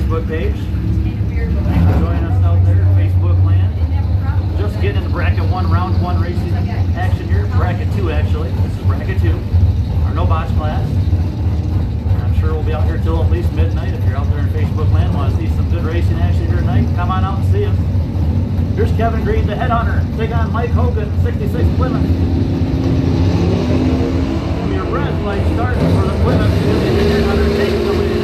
Facebook page. Thanks for joining us out there in Facebook land. Just getting into bracket 1, round 1 racing action here. Bracket 2 actually. This is bracket 2. Our no box class. I'm sure we'll be out here till at least midnight. If you're out there in Facebook land, want to see some good racing action here tonight, come on out and see us. Here's Kevin Green, the headhunter. Take on Mike Hogan, 66 Plymouth. Your red light starting for the Plymouth. The headhunter takes the lead.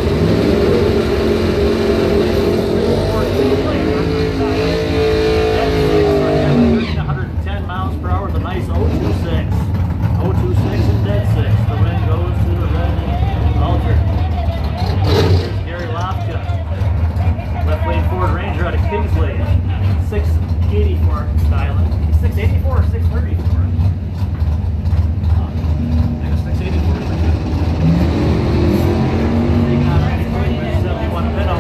110 miles per hour, the nice 026. 026 and dead 6. The win goes to the red Alter. Here's Gary Lofka. Left lane Ford Ranger out of Kingsley. 684 styling. 684 or 634? I think it's 684. Taking on Randy Quinn with 71 Pinto.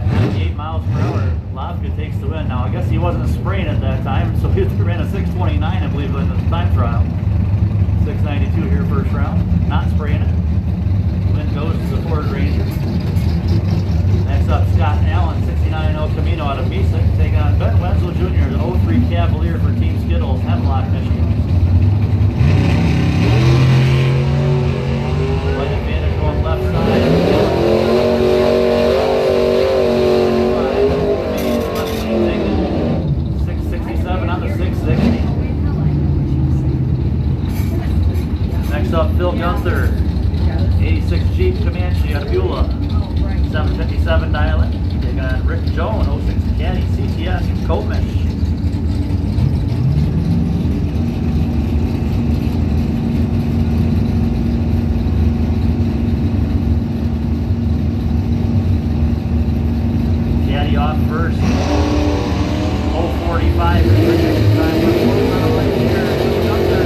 98 miles per hour. Lofka takes the win. Now I guess he wasn't spraying at that time, so he ran a 629, I believe, in the time trial. 692 here first round. Not spraying it. Win goes to the Ford Ranger. Next up, Scott Allen, 69 El Camino out of Mesa, taking on Ben Wenzel Jr., the 03 Cavalier for Team Skittles, Hemlock, Michigan. Light advantage going left side. 667 on the 660. Next up, Phil Gunther, 86 Jeep Comanche out of Beulah, 757 dialing. Taking on Rick Jones, 06 Caddy CTS Coatmish. Caddy off first, 045 is the next time. Right here, Gunther,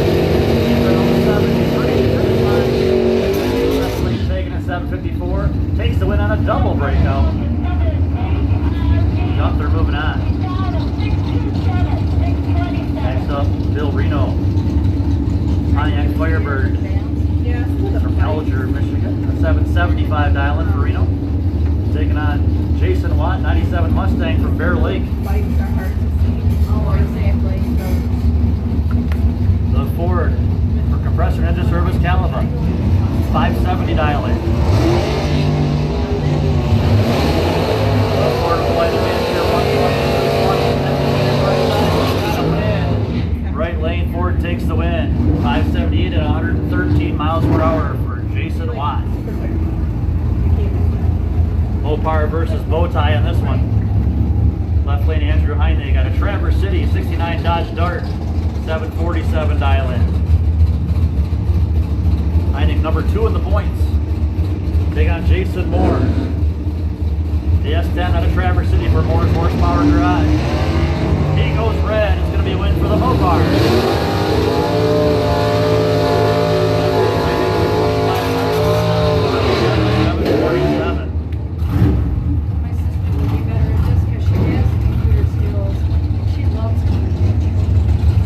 754, takes the win on a double breakout. Gunther moving on. Next up, Bill Reno, Pontiac Firebird from Alger, Michigan, a 775 dialing for Reno. Taking on Jason Watt, 97 Mustang from Bear Lake. The Ford for Compressor Engine Service Caliva, 570 dialing. Right lane Ford takes the win. 578 at 113 miles per hour for Jason Watt. Mopar versus Bowtie on this one. Left lane Andrew Heine got a Traverse City 69 Dodge Dart, 747 dial-in. Heine number 2 in the points. Take on Jason Moore. The S10 out of Traverse City for Moore's Horsepower Garage. He goes red. It's going to be a win for the Mopar.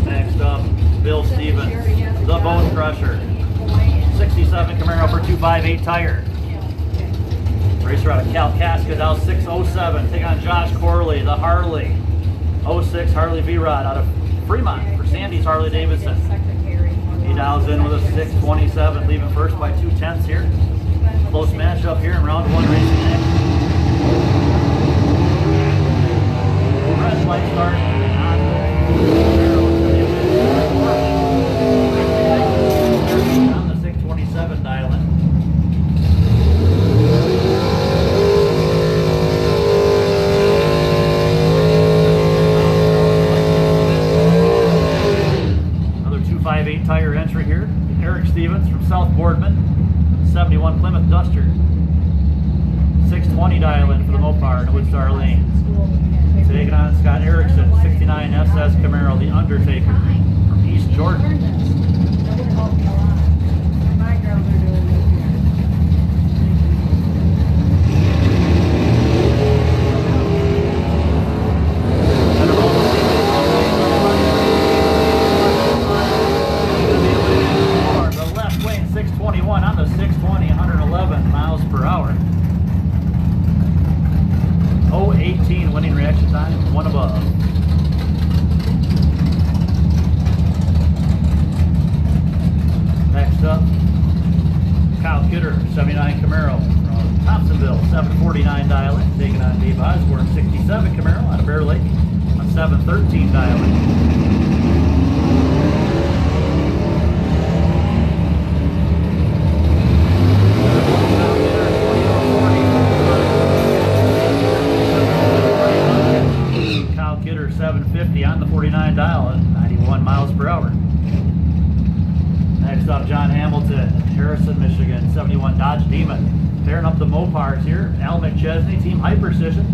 Next up, Bill Stevens, the Bone Crusher. 67 Camaro for 258 tire. Racer out of Kalkaska, now 607. Take on Josh Corley, the Harley. 06 Harley V-Rod out of Fremont for Sandy's Harley Davidson. He dials in with a 627, leaving first by 2/10 here. Close matchup here in round 1 racing action. Red light start on the 627 dial-in. Another 258 tire entry here. Eric Stevens from South Boardman, 71 Plymouth Duster. 620 dial-in for the Mopar in the Woodstar Lane. Taking on Scott Erickson, 69 SS Camaro, the Undertaker from East Jordan. Action time, 1 above. Next up, Kyle Kidder, 79 Camaro from Thompsonville, 749 dial in, taking on Dave Osborne, 67 Camaro out of Bear Lake, a 713 dial in. Kyle Kidder, 750 on the 49 dial at 91 miles per hour. Next up, John Hamilton, Harrison, Michigan, 71 Dodge Demon. Pairing up the Mopars here, Al McChesney, Team High Precision.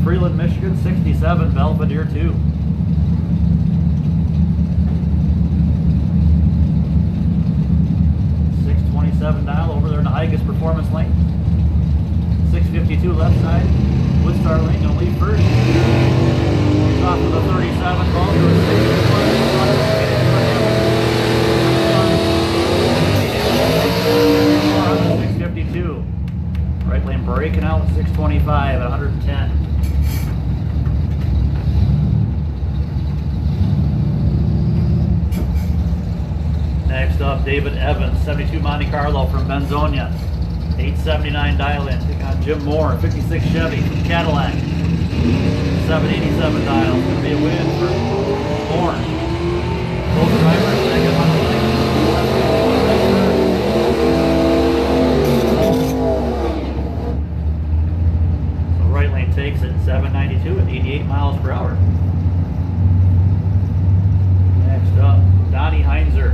Freeland, Michigan, 67 Belvedere 2. .627 dial over there in the Higas Performance Lane. 652 left side, Woodstar Lane, gonna lead first. He's off with a 37 ball to a 652. Right lane breaking out 625 at 110. Next up, David Evans, 72 Monte Carlo from Benzonia. 879 dial in. Taking on Jim Moore, 56 Chevy from Cadillac. 787 dial. It's going to be a win for Moore. Both drivers second on the line. So right lane takes it 792 at 88 miles per hour. Next up, Donnie Heinzer.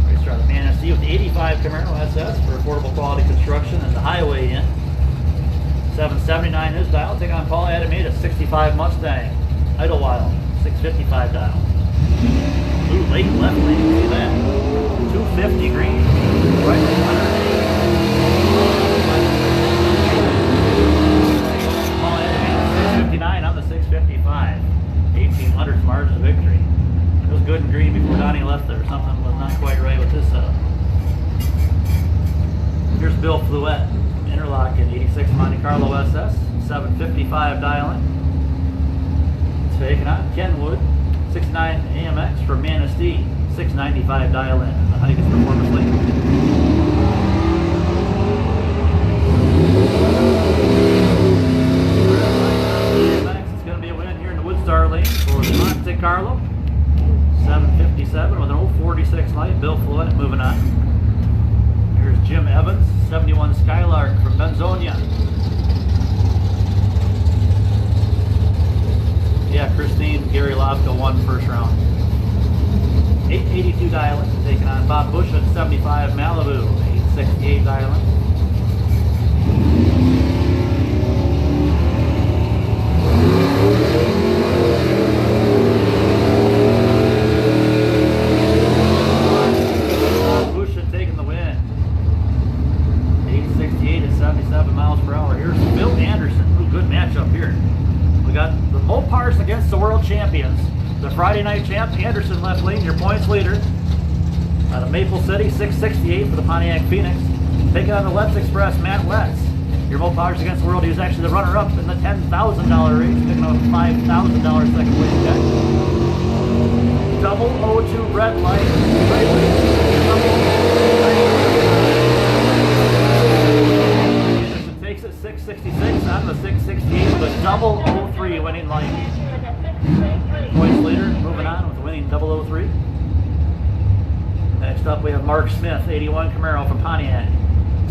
Racer out of Manistee with the 85 Camaro SS for affordable quality construction and the highway in. 779 his dial. Take on Paul Adamita, 65 Mustang. Idlewild, 655 dial. Ooh, late left lane, see that. 250 green. Right lane 100. Paul Adamita, 659 on the 655. 1800's margin of victory. It was good and green before Donnie left there. Something was not quite right with this setup. Here's Bill Fluette, Interlochen, 86 Monte Carlo SS, 755 dial in. Taking on Kenwood, 69 AMX from Manistee, 695 dial in. The Higas Performance League. It's going to be a win here in the Woodstar Lane for Monte Carlo. 757 with an 046 light. Bill Fluette moving on. Here's Jim Evans, 71 Skylark from Benzonia. Yeah, Christine Gary Lofka won first round. 882 dial-in, taking on Bob Bush at 75 Malibu. 868 dial-in. Taking the win. 868 at 77 miles per hour. Here's Bill Anderson. Ooh, good matchup here. We got the Mopars against the world champions. The Friday night champ, Anderson left lane, your points leader. Out of Maple City, 668 for the Pontiac Phoenix. Taking on the Let's Express, Matt Letts. Your Mopars against the world. He was actually the runner-up in the $10,000 race. Picking up a $5,000 second place check. 002 red light. Anderson takes it 666 on the 668 with a 003 winning light. Points leader moving on with the winning 003. Next up we have Mark Smith, 81 Camaro from Pontiac,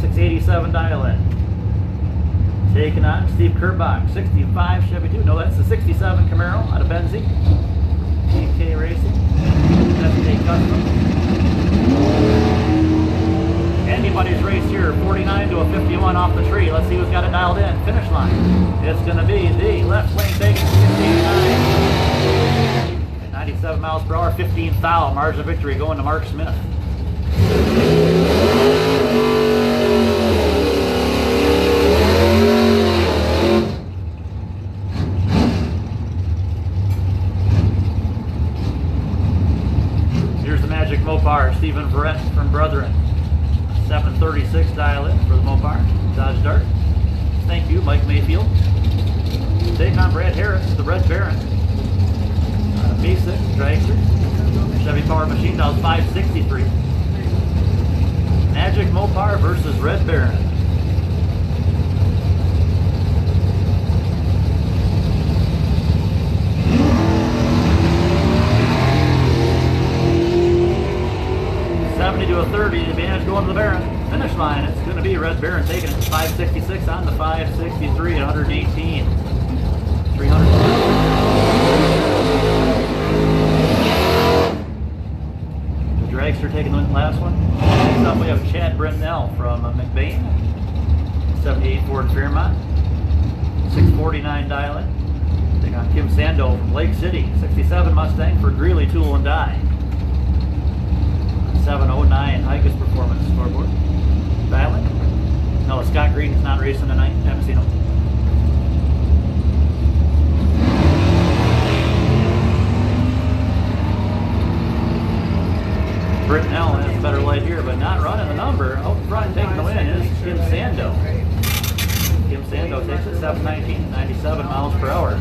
687 dial-in. Taking on Steve Kerbach, 65 Chevy 2. No, that's the 67 Camaro out of Benzie. TK Racing, SK Custom. Anybody's race here, 49 to a 51 off the tree. Let's see who's got it dialed in. Finish line. It's going to be the left lane taking 69. At 97 miles per hour, 15th foul. Margin of victory going to Mark Smith. Here's the Magic Mopar, Stephen Verrett from Brethren. 736 dial in for the Mopar, Dodge Dart. Thank you, Mike Mayfield. Taking on Brad Harris, the Red Baron. B6, Dragster. Chevy Power Machine Dolls 563. Magic Mopar versus Red Baron. To a 30, the advantage going to the Baron. Finish line, it's going to be Red Baron taking it. 566 on the 563 at 118. 300. The Dragster taking the last one. Next up we have Chad Brendel from McBain. 78 Ford Fairmont. 649 dial-in. Taking on Kim Sando from Lake City. 67 Mustang for Greeley Tool and Die. 709 Hikus Performance scoreboard. Dial-in. No, Scott Green is not racing tonight. Haven't seen him. Britnell has a better light here, but not running the number. Out front taking the win is Kim Sando. Kim Sando takes it 719, 97 miles per hour.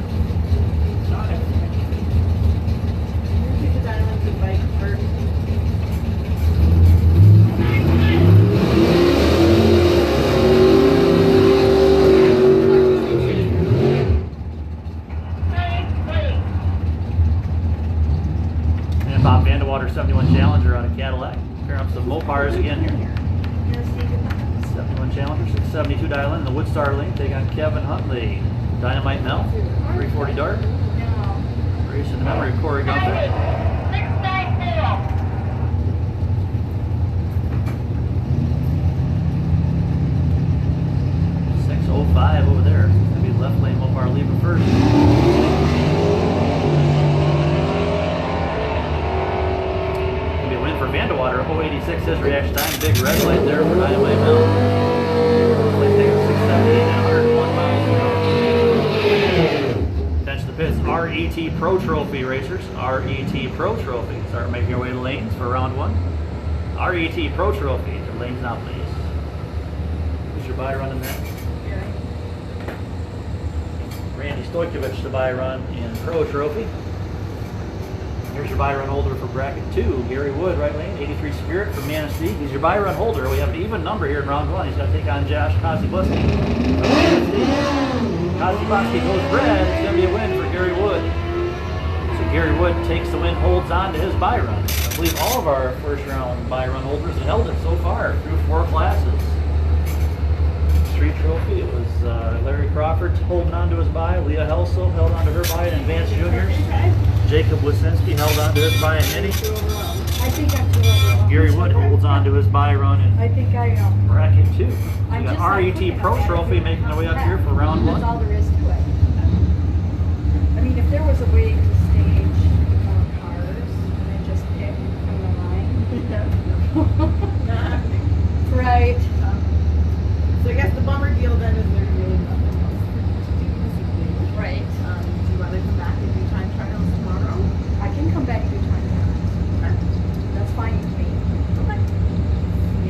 Bob Vandewater 71 Challenger out of Cadillac. Pairing up some Mopars again here. 71 Challenger, 672 dial-in. The Woodstar Link taking on Kevin Huntley. Dynamite Mel, 340 Dart. Racing the memory of Corey Gunther. 605 over there. It's going to be left lane Mopar leaving first. For Vandewater, 086 his reaction time. Big red light there for Dynamite Mel. Lane taking 678 and 101 miles. Attention to the pits. RET Pro Trophy racers. RET Pro Trophy. Start making your way to lanes for round one. RET Pro Trophy. The lanes now, please. Who's your buy run in that? Randy Stojkovic, the buy run in Pro Trophy. Here's your buy run holder for bracket 2. Gary Wood, right lane, 83 Spirit from Manistee. He's your buy run holder. We have an even number here in round one. He's going to take on Josh Kosibowski from Manistee. Kosibowski goes red. It's going to be a win for Gary Wood. So Gary Wood takes the win, holds on to his buy run. I believe all of our first round buy run holders have held it so far through 4 classes. Street Trophy, it was Larry Crawford holding on to his buy. Leah Helsel held on to her buy in Advanced Juniors. Jacob Wasinski held on to his buy in Mini. I think I'm too overall. Gary Wood holds on to his buy run in I think I am. bracket 2. We I'm got just not quick RET Pro enough. Trophy making their way up here for round That's all 1. there is to it. I mean, if there was a way to stage more cars and just pick from the line. Right. So I guess the bummer deal then is there's really nothing else to do this evening. Right. Do you want to come back and do time trials tomorrow? I can come back to time trials. Okay. That's fine with me. Okay.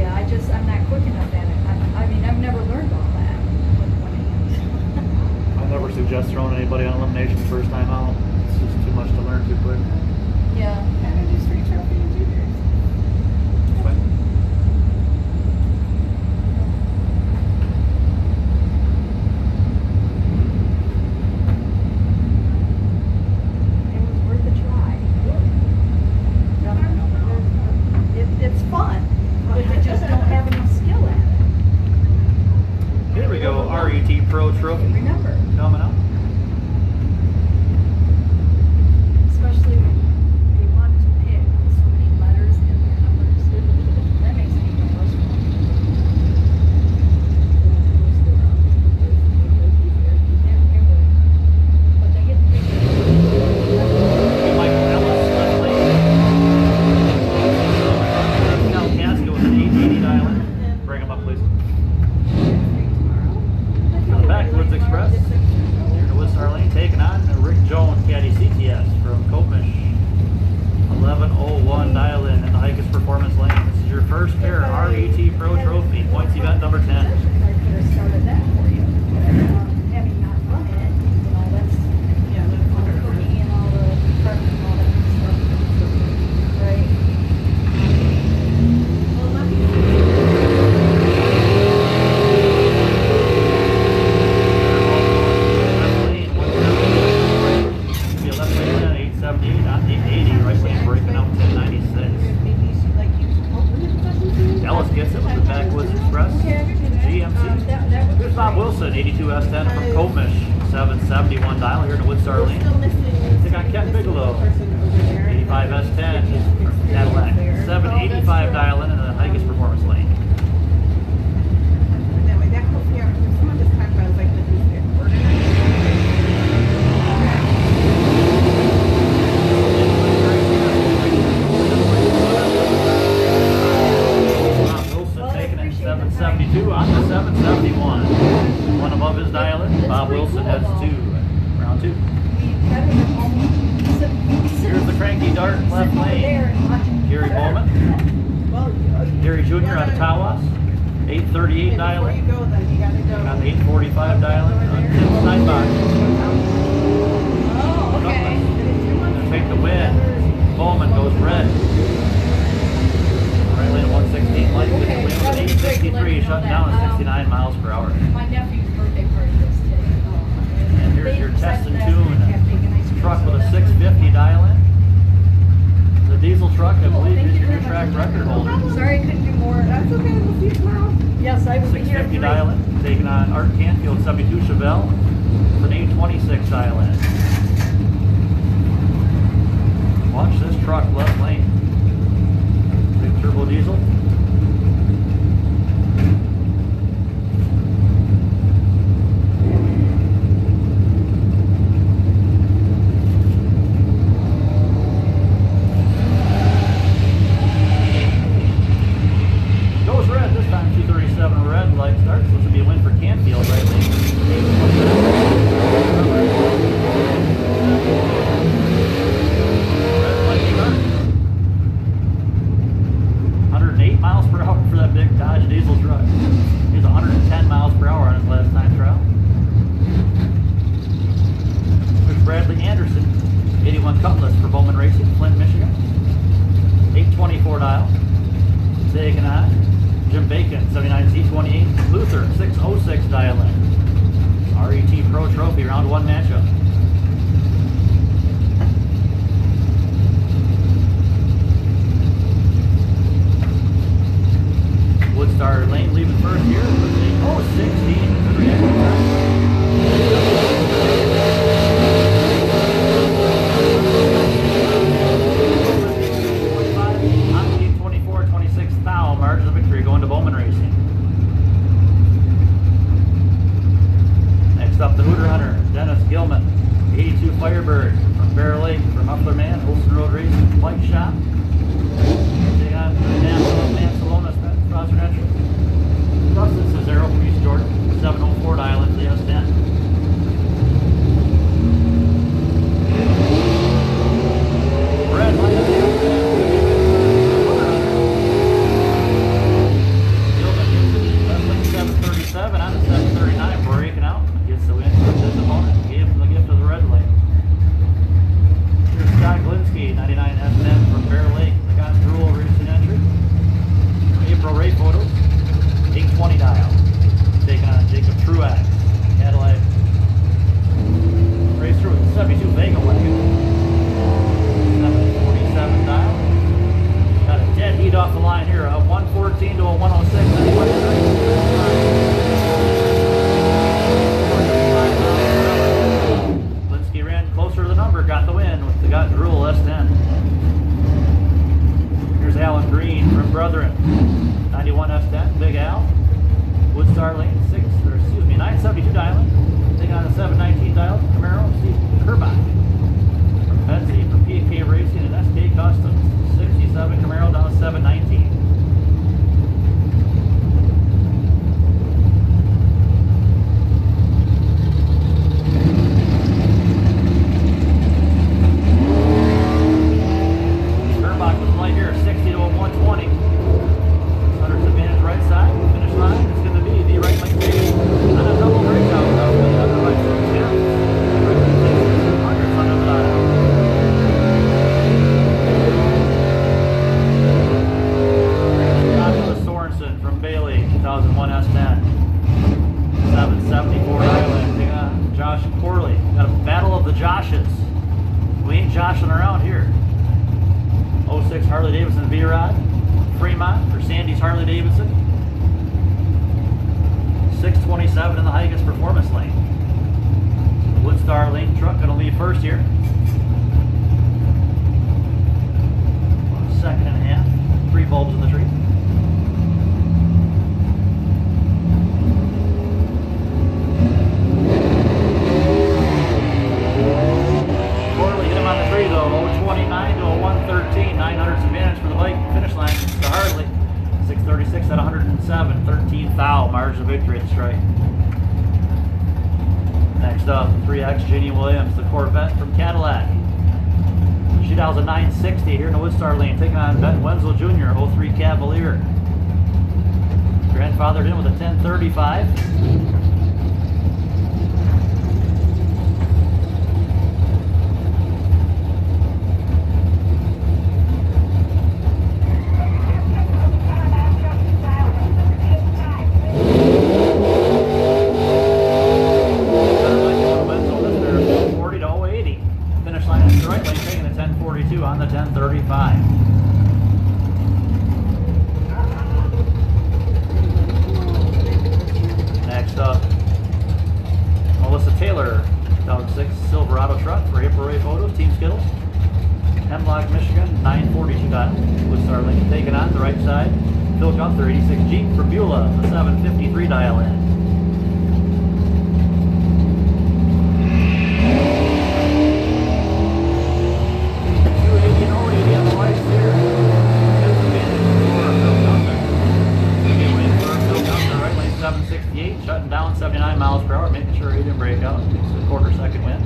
Yeah, I'm not quick enough at it. I mean, I've never learned all that with one hand. I never suggest throwing anybody on elimination first time out. It's just too much to learn too quick. Yeah. Kind of do street trophy and juniors. But It was worth a try. It's fun, but I just don't have enough skill at it. here we go, RET Pro Trophy Remember, coming up. especially when they want to pick so many letters and numbers. That makes it even worse. But they get to pick Michael Ellis, left lane. Cal Casco with an 880 dial-in. Bring him up, please. For the Backwoods Express. Here to Woodstar Lane, taking on Rick Jones, Caddy CTS from Copish. 1101 dial-in in the Hikus Performance Lane. This is your first pair RET Pro Trophy, points event number 10. I could have started that for you. GMC. Here's Bob Wilson, 82 S10 from Comish, 771 dial here in the Woodstar We're Lane. still missing. They got Ken Bigelow, Person over there. 85 S10 from Cadillac, 785 dial in the Higas Performance Lane. And that way, that helps me out. Someone just talked about, like, the Bob Wilson taking it 772 on the 771. One above his dial in. Bob Wilson heads to round 2. Here's the cranky dart left lane. Gary Bowman. Gary Jr. out of Tawas. 838 dial Before you in. go, then you gotta go. Got the 845 dial in. On Tim's side box. Oh, okay. Gonna take the win. Bowman goes red. Right lane 116. Light with the win with 863. Shutting down at 69 miles per hour. My nephew's birthday party was today. And here's your test and tune truck with a 650 dial in. The diesel truck, I believe, is your new track record holder. Sorry I couldn't do more. That's okay, we'll see you tomorrow. Yes, I will be here. 650 dial in. Taking on Art Canfield, 72 Chevelle with an 826 dial in. Watch this truck left lane. Big turbo diesel. Goes red this time, 237 red light starts. This will be a win for Canfield right lane. Red light start. 108 miles per hour for that big Dodge diesel truck. He's 110 miles per hour on his last time trial. There's Bradley Anderson, 81 Cutlass for Bowman Racing, Flint, Michigan. 824 dial. Taking on Jim Bacon, 79 Z28. Luther, 606 dial in. RET Pro Trophy, round 1 matchup. Woodstar Lane leaving first here with the 016. Good reaction time. On the 24-26 thou, margin of victory going to Bowman Racing. Next up, the Hooter Hunter, Dennis Gilman, 82 Firebird from Bear Lake, from Upler Man, Olson Road Racing, Bike Shop. They got Mansalona sponsored entry. Rustin Cesaro from East Jordan, 704 dial into the S10. Red light up the S10. Gilman gets it, left lane 737 on the 739, breaking out. Gets the win for his opponent. Gave him the gift of the red light. Here's Scott Glinsky, 99 S10 from Bear Lake. They got Drool racing entry. April Ray photos. 820 dial. Taking on Jacob Truax. Cadillac. Race through with 72 Vega wagon. 747 dial. Got a dead heat off the line here. A 114 to a 106. Linsky ran closer to the number. Got the win with the Got Drool S10. Here's Alan Green from Brethren. 91 S10, Big Al. Woodstar Lane, 972 dialing. Taking on the 719 dial, Camaro, Steve Kerbach. From Betsy, from PK Racing and SK Customs. 67 Camaro down to 719. Kerbach was light here, 60 to a 120. Hunter's advantage right side, finish line. It's going to be the right lane fade. On a double breakout, the other right foot down. Right lane takes 200 under the dial. Joshua Sorensen from Bailey, 2001 S10. 774 Island. Josh Corley. Got a battle of the Joshes. We ain't joshing around here. 06 Harley Davidson V-Rod. Fremont for Sandy's Harley Davidson. 127 in the Higas Performance Lane. The Woodstar Lane truck gonna leave first here. Second and a half. 3 bulbs in the tree. Corley hit him on the tree though. 029 to a 113. 900's advantage for the bike. Finish line to Hardley. 636 at 107. 13 foul. Margin of victory at the strike. Next up, 3X Ginny Williams, the Corvette from Cadillac. She dials a 960 here in the Woodstar Lane, taking on Ben Wenzel Jr., 03 Cavalier. Grandfathered in with a 1035. On the 1035. Next up, Melissa Taylor, 2006 Silverado truck for April Ray Photos, Team Skittles. Hemlock, Michigan, 942 dial. Woodstar Lane taken on the right side. Phil Gunther, 86 Jeep for Beulah, the 753 dial in. Shutting down 79 miles per hour, making sure he didn't break out. It's a quarter-second win.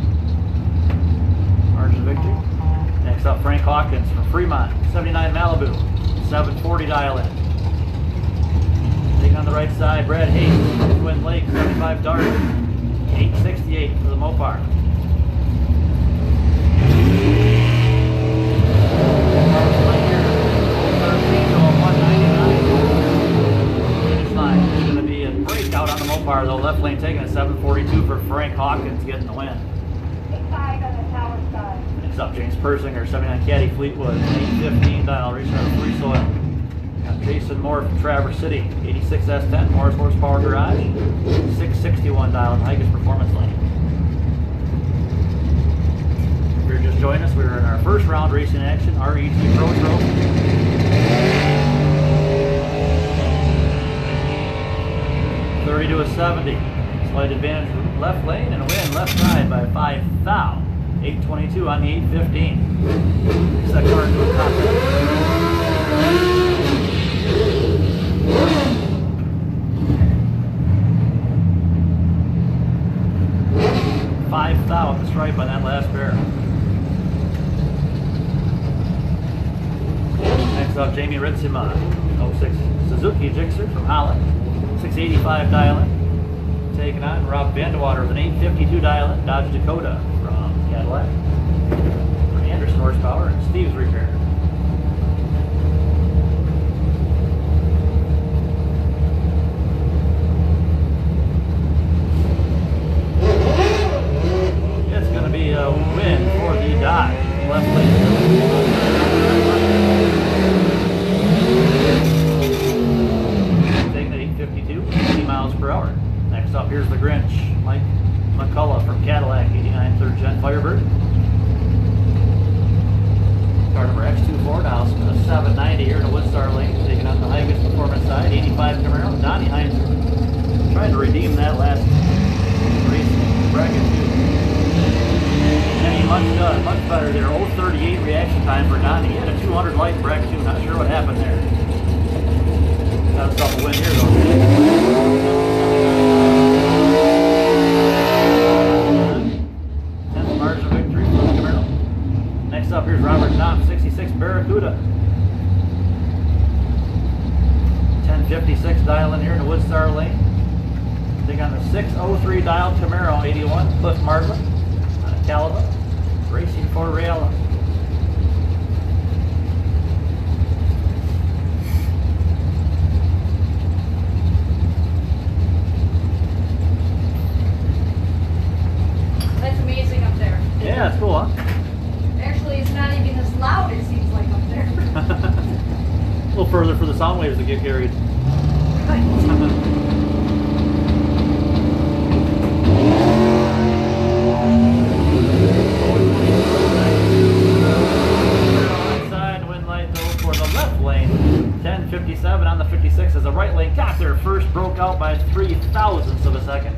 Margin of victory. Next up, Frank Hawkins from Fremont, 79 Malibu, 740 dial in. Taking on the right side, Brad Hayes, Twin Lake, 75 Dart, 868 for the Mopar. Out on the Mopar though, left lane taking a 742 for Frank Hawkins, getting the win. Next up, James Persinger, 79 Caddy Fleetwood, 815 dial, racing out of Free Soil. Got Jason Moore from Traverse City, 86 S10, Morris Horsepower Garage, 661 dial in Higas Performance Lane. If you're just joining us, we were in our first round racing action, RET Pro Trophy. 30 to a 70. Slight advantage left lane and a win left side by 5 thou. 822 on the 815. Second car into a contest. 5 thou at the stripe on that last pair. Next up, Jamie Ritzema, 06 Suzuki Gixxer from Holland. 685 dial-in. Taking on Rob Vandewater with an 852 dial-in. Dodge Dakota from Cadillac. For Anderson Horsepower and Steve's Repair. It's going to be a win for the Dodge. Left lane. Taking at 852, 80 miles per hour. Next up, here's the Grinch, Mike McCullough from Cadillac, 89 third gen Firebird. Car number X24, now a 790 here in the Woodstar Lane, taking on the Higas Performance side, 85 Camaro, Donnie Heinz trying to redeem that last race bracket too. And he much better there, 038 reaction time for Donnie. He had a 200 light in bracket two, not sure what happened there. Got himself a win here though. 10th margin of victory for the Camaro. Next up, here's Robert Knopf, 66 Barracuda. 1056 dial in here in the Woodstar Lane. Take on the 603 dial Camaro 81, Cliff Martlet on a Caliba, racing for Reala. That's amazing up there. Yeah, it's cool, huh? Actually, it's not even as loud, it seems like up there. A little further for the sound waves to get carried. got there first, broke out by 0.03 of a second.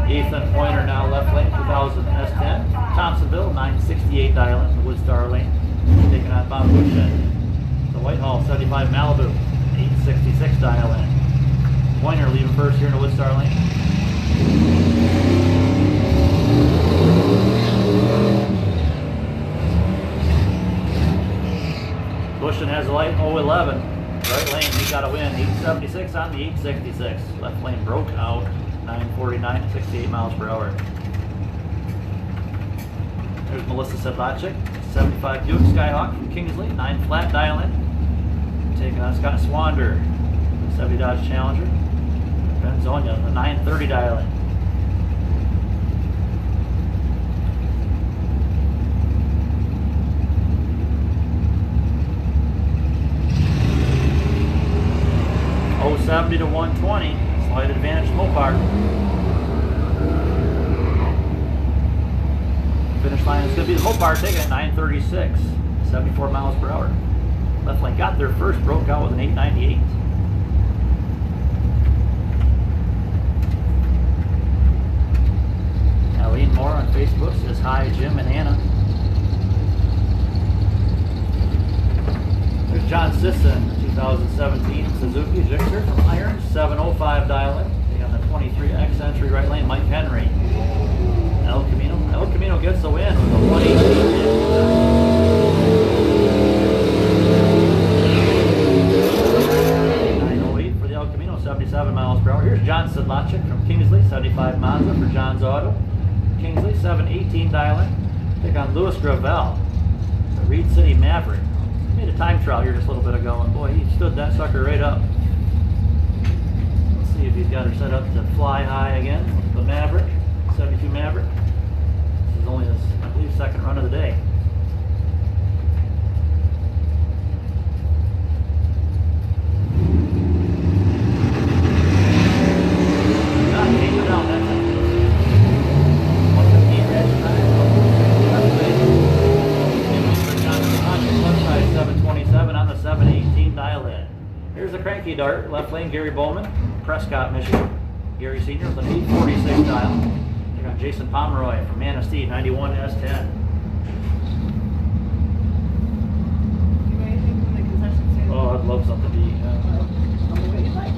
Ethan Pointer now left lane, 2000 S10. Thompsonville, 968 dial in, the Woodstar lane. Taking on Bob Bushin. The Whitehall, 75 Malibu, 866 dial in. Pointer leaving first here in the Woodstar lane. Bushin has a light 011. Right lane, he got a win, 876 on the 866. Left lane broke out, 949 at 68 miles per hour. There's Melissa Sedlacek, 75 Buick Skyhawk from Kingsley, 9 flat dial in. Taking on Scott Swander, 70 Dodge Challenger. Ben Zonia, the 930 dial in. Oh, 70 to 120, slight advantage Mopar. Finish line is going to be the Mopar taking at 936, 74 miles per hour. Left lane got there first, broke out with an 898. Eileen Moore on Facebook says hi, Jim and Anna. There's John Sisson, 2017 Suzuki Gixxer from Iron, 705 dial in. They got the 23X entry right lane, Mike Henry. El Camino. El Camino gets the win with a 908 for the El Camino, 77 miles per hour. Here's John Sedlacek from Kingsley, 75 Mazda for John's Auto. Kingsley, 718 dial in. Take on Louis Gravel, the Reed City Maverick. Made a time trial here just a little bit ago, and boy, he stood that sucker right up. Let's see if he's got her set up to fly high again. The Maverick, 72 Maverick. This is only his, I believe, second run of the day. God, came down that time. 115 red time. 727 on the 718 dial in. Here's the cranky dart, left lane Gary Bowman, Prescott, Michigan. Gary Sr. with an 846 dial. You got Jason Pomeroy from Manistee, 91 S10. You got anything from the concession stand? Oh, I'd love something to eat. On the way you like.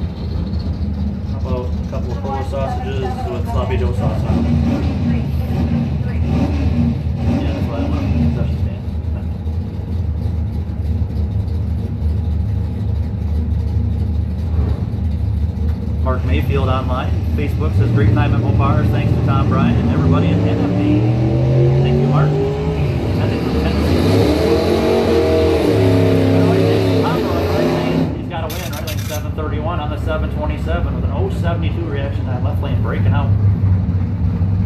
How about a couple of Polish sausages with sloppy Joe sauce on them? Yeah, that's what I want. Concession stand. Mark Mayfield online. Facebook says great time at Mopars. Thanks to Tom Bryan and everybody in NFB. Thank you, Mark. He's got a win. Right lane 731 on the 727 with an 072 reaction time. Left lane breaking out.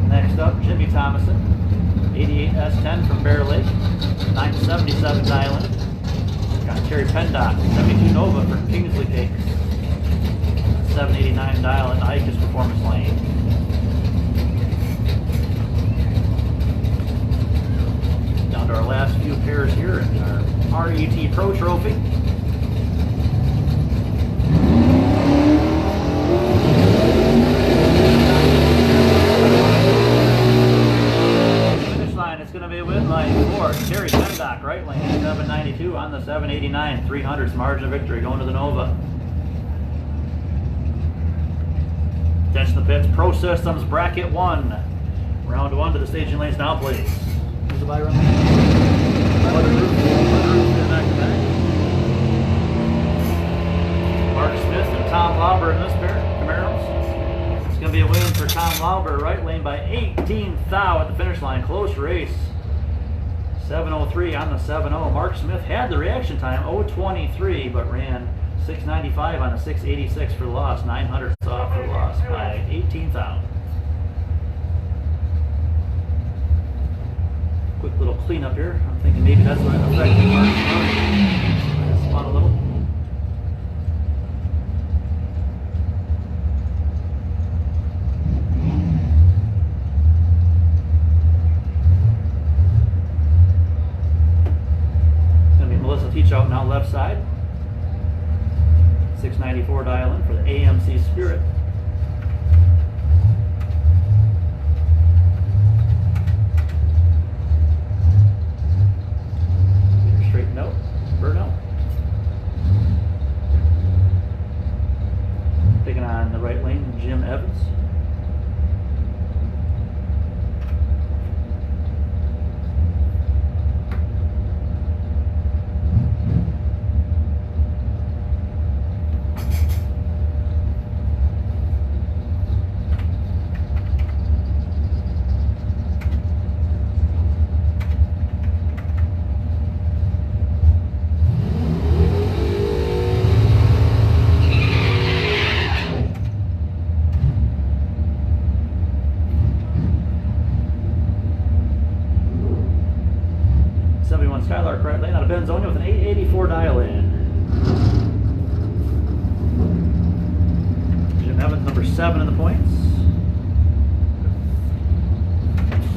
Next up, Jimmy Thomason, 88 S10 from Bear Lake, 977 dial in. Got Terry Pendock, 72 Nova from Kingsley Cakes. 789 dial in Icus Performance Lane. Down to our last few pairs here in our RET Pro Trophy. Finish line, it's going to be a win line for Terry Pendock, right lane, 792 on the 789, 300's margin of victory going to the Nova. Attention the pits, Pro Systems Bracket 1. Round 1 to the staging lanes now, please. Who's the buy run? Mark Smith and Tom Lauber in this pair, Camaros. It's going to be a win for Tom Lauber, right lane by 18 thou at the finish line. Close race. 703 on the 7-0. Mark Smith had the reaction time, 023, but ran 695 on a 686 for the loss, 900 off for the loss by 18 thou. Quick little cleanup here. I'm thinking maybe that's what affected Mark. Spot a little. teach out now left side. 694 dial in for the AMC Spirit. Straight note, burn out. Taking on the right lane, Jim Evans. Skylark right lane out of Benzonia with an 884 dial in. Jim Evans, number 7 in the points.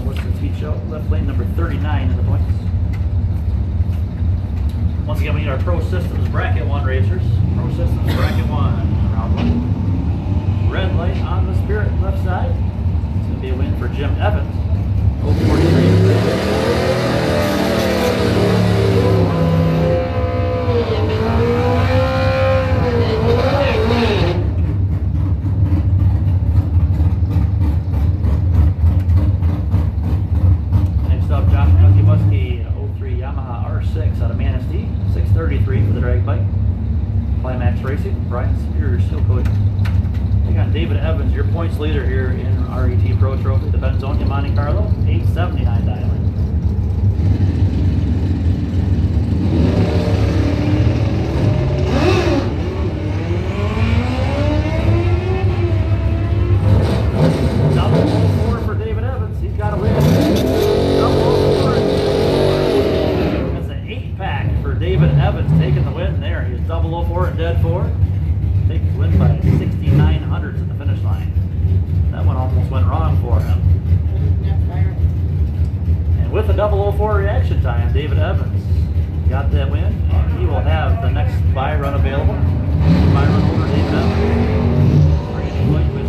Melissa Teachout, left lane, number 39 in the points. Once again, we need our Pro Systems Bracket 1 racers. Pro Systems Bracket 1, round 1. Red light on the Spirit left side. It's going to be a win for Jim Evans. 043. Next up, John Muski, 03 Yamaha R6 out of Manistee, 633 for the drag bike. Climax Racing, Brian Superior Steel Coat. Take on David Evans, your points leader here in RET Pro Trophy, the Benzonia Monte Carlo, 879 dial in. Taking the win there. He was 004 and dead 4. Takes his win by 69 hundredths at the finish line. That one almost went wrong for him. And with the 004 reaction time, David Evans got that win. He will have the next buy run available. Buy run holder David Evans. Which was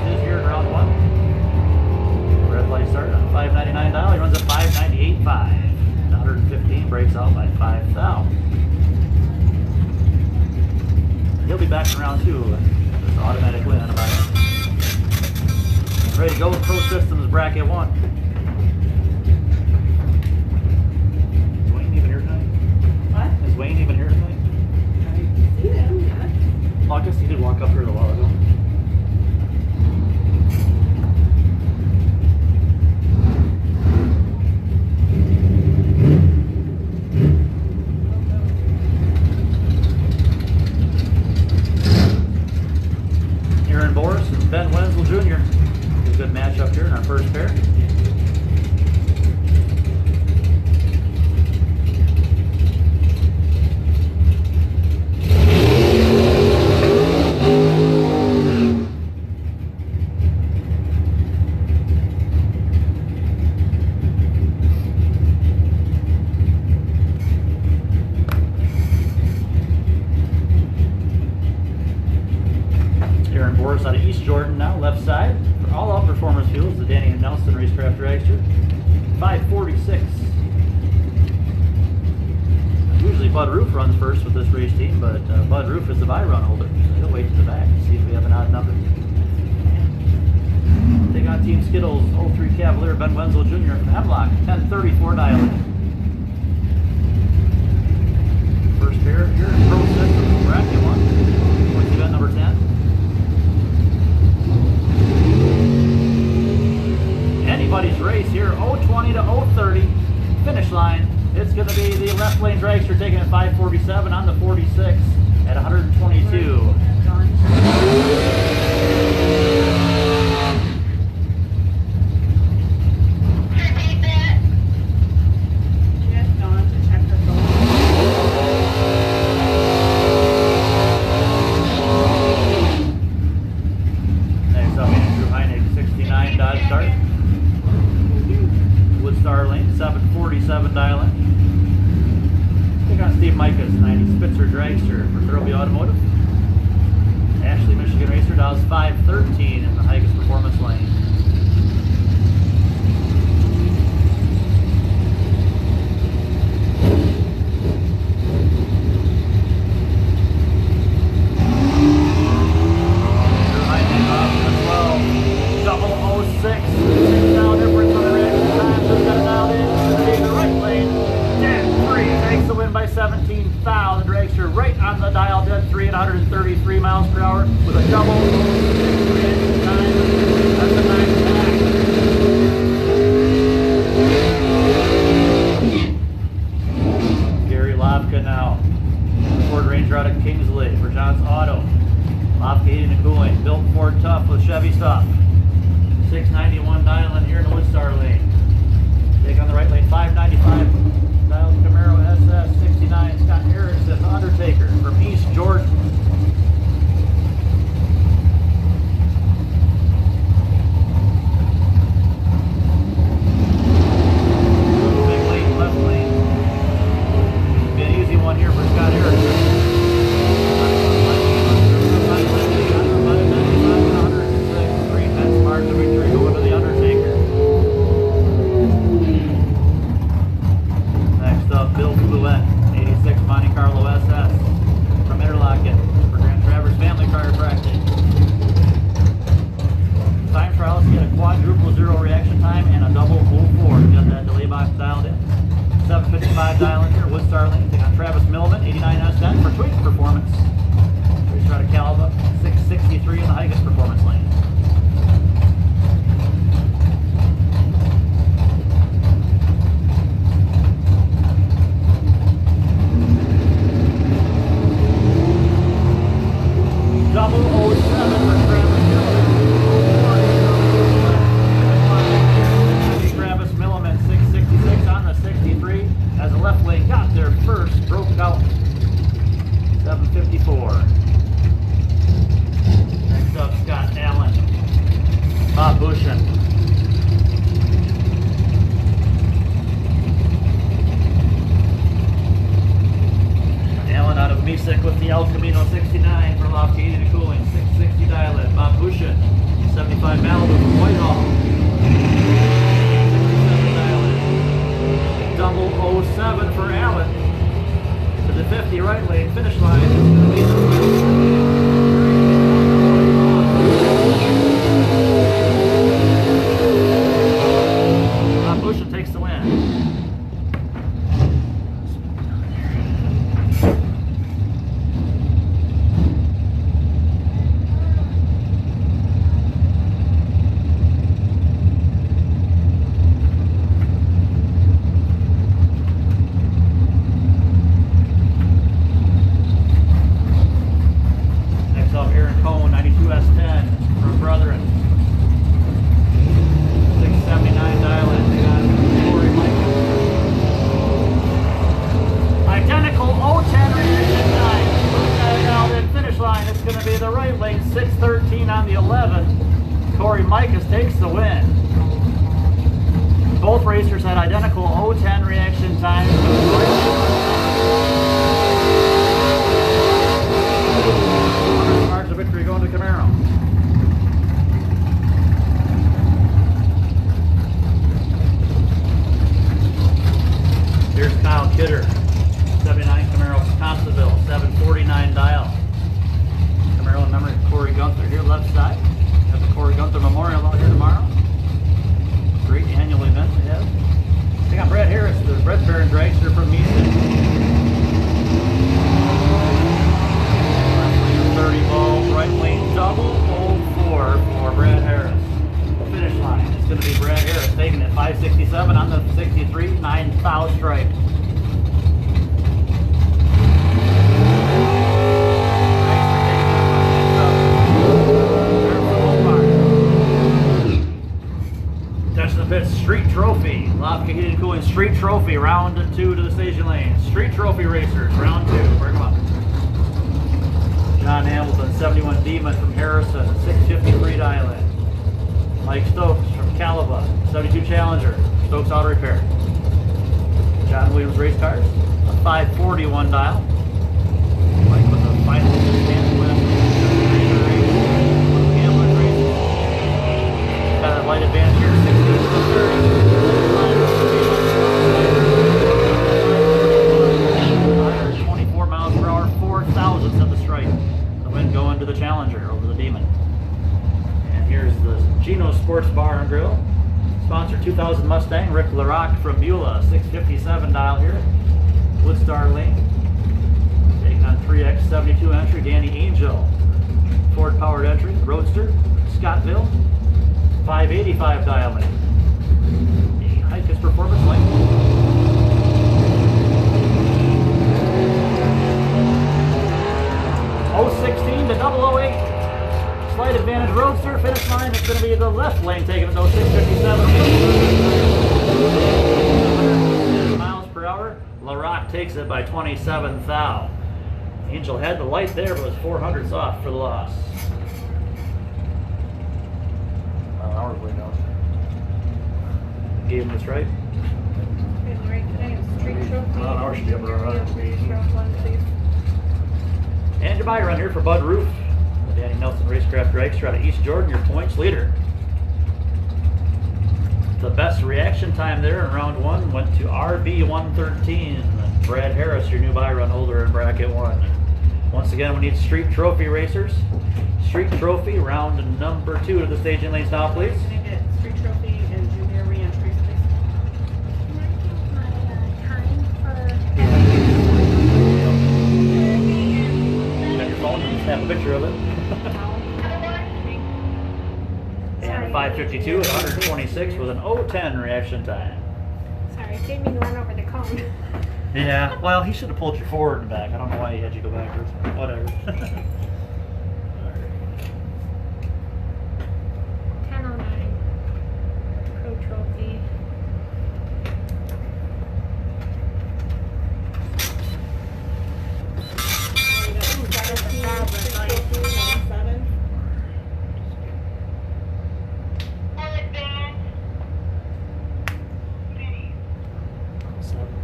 his here in round 1. Red light started on $5.99. He runs at $5.98.5. 115 breaks out by 5,000. He'll be back in round 2 with an automatic win on a buy. Ready to go with Pro Systems Bracket 1. Is Wayne even here tonight? What? Is Wayne even here tonight? I see them, yeah. Oh, I guess he did walk up here a while ago. Aaron Boris and Ben Wenzel Jr. A good matchup here in our first pair. Aaron Boris out of East Jordan now, left side. For all out performance fuels, the Danny Nelson Racecraft Dragster. 546. Usually Bud Roof runs first with this race team, but Bud Roof is the buy run holder. So he'll wait to the back and see if we have an odd number. Take on Team Skittles, 03 Cavalier, Ben Wenzel Jr. from Hemlock, 1034 dial in. First pair here in Pro Systems Bracket 1. Points event number 10. Anybody's race here, 020 to 030, finish line. It's going to be the left lane dragster taking at 547 on the 46 at 122. Repeat that. Yes, Dawn, to check her phone. Next up, Andrew Heinig, 69 Dodge Dart. Wood Star Lane, 747 dial in. Take on Steve Micahs, 90 Spitzer Dragster for Thurlby Automotive. Ashley, Michigan Racer, Dow's 513 in the Higas Performance Lane. By 17 foul, the dragster right on the dial, dead 3 at 133 miles per hour with a double 6 time. That's a nice attack. Gary Lobka now. Ford Ranger out of Kingsley for John's Auto. Lobka heating and cooling. Built Ford Tough with Chevy stuff. 691 dial in here in the Woodstar lane. Take on the right lane, 595. Dial Camaro SS 69, Scott Harrison, Undertaker from East Jordan. Big lane, left lane. Be an easy one here for Scott Harrison. 106, green fence marks of victory going to the Undertaker. Bill Fluette, 86 Monte Carlo SS from Interlochen for Grand Traverse Family Chiropractic. Time trials, get a quadruple zero reaction time and a double 04 to get that delay box dialed in. 755 dial in here, Woodstar Lane, take on Travis Millman, 89 S10 for Twiggs Performance. Racer out of Calva, 663 in the Higas Performance Lane. Double 07 for Travis Milliman. Travis Milliman, 666 on the 63. As the left lane got there first, broke it out. 754. Next up, Scott Allen. Bob Bushin. Allen out of Mesick with the El Camino 69 for Lofty Heating and Cooling, 660 dial in. Bob Bushin, 75 Malibu from Whitehall, 67 dial in. Double 07 for Allen to the 50 right lane finish line. It's going to be Bob Bushin takes the win. Aaron Cohn, 92 S10 from Brethren. 679 dial in. They got Corey Michael. Identical 010 reaction time. Dialed in finish line. It's going to be the right lane, 613 on the 11. Corey Micahs takes the win. Both racers had identical 010 reaction time. Marks of victory going to Camaro. Here's Kyle Kidder, 79 Camaro Constantine, 749 dial. Camaro in memory of Corey Gunther. Here left side, we have the Corey Gunther Memorial out here tomorrow. Great annual event they have. They got Brad Harris, the Red Baron Dragster from Mesick. 30 ball, right lane double 04 for Brad Harris. Finish line, it's going to be Brad Harris taking it 567 on the 63, 9 foul stripe. Touching the pit, Street Trophy. Lofka Heating and Cooling Street Trophy, round 2 to the station lane. Street Trophy racers, round 2. Bring them up. John Hamilton, 71 Demon from Harrison, 653 dial in. Mike Stokes from Calaba, 72 Challenger, Stokes Auto Repair. John Williams Race Cars, 541 dial. Like with the final stand with Gambler's race. Got a light advantage here, 16 to 30. 24 miles per hour, 4 thousandths of the strike. The wind going to the Challenger over the Demon. And here's the Gino Sports Bar and Grill. Sponsor 2000 Mustang, Rick LaRock from Beulah, 657 dial here. Woodstar Lane. Taking on 3X72 entry, Danny Angel. Ford powered entry, Roadster, Scottville, 585 dial lane. The Heikes Performance Lane. 016 to 008. Slight advantage Roadster, finish line. It's going to be the left lane taking it to 657 miles per hour. LaRock takes it by 27 thou. Angel had the light there, but was 400ths off for the loss. Hour's way down. Gave him the stripe. Hour should be able to run. And your buy run here for Bud Roof. The Danny Nelson Racecraft Dragster out of East Jordan, your points leader. The best reaction time there in round 1 went to RB113. Brad Harris, your new buy run holder in bracket 1. Once again, we need street trophy racers. Street trophy, round number 2 to the staging lanes now, please. Can I get street trophy and junior re-entries, please? Got your phone and snap a picture of it. And 552 at 126 with an 010 reaction time. Sorry, didn't mean to run over the cone. Yeah, well, he should have pulled you forward and back. I don't know why he had you go backwards. Whatever. 1009. Pro Trophy.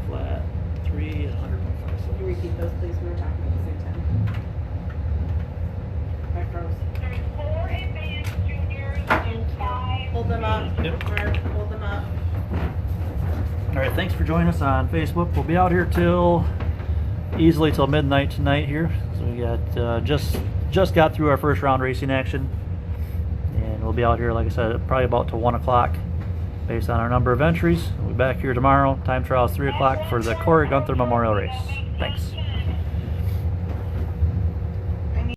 Flat, 3, Can you 100.57. repeat those, please? We were talking at the same time. Back rows. There's 4 advanced juniors and 5. Hold them up. Yep. Mark, hold them up. All right, thanks for joining us on Facebook. We'll be out here easily till midnight tonight here. So we got just got through our first round racing action, and we'll be out here, like I said, probably about till 1 o'clock, based on our number of entries. We'll be back here tomorrow. Time trial is 3 o'clock for the Corey Gunther Memorial Race. Thanks.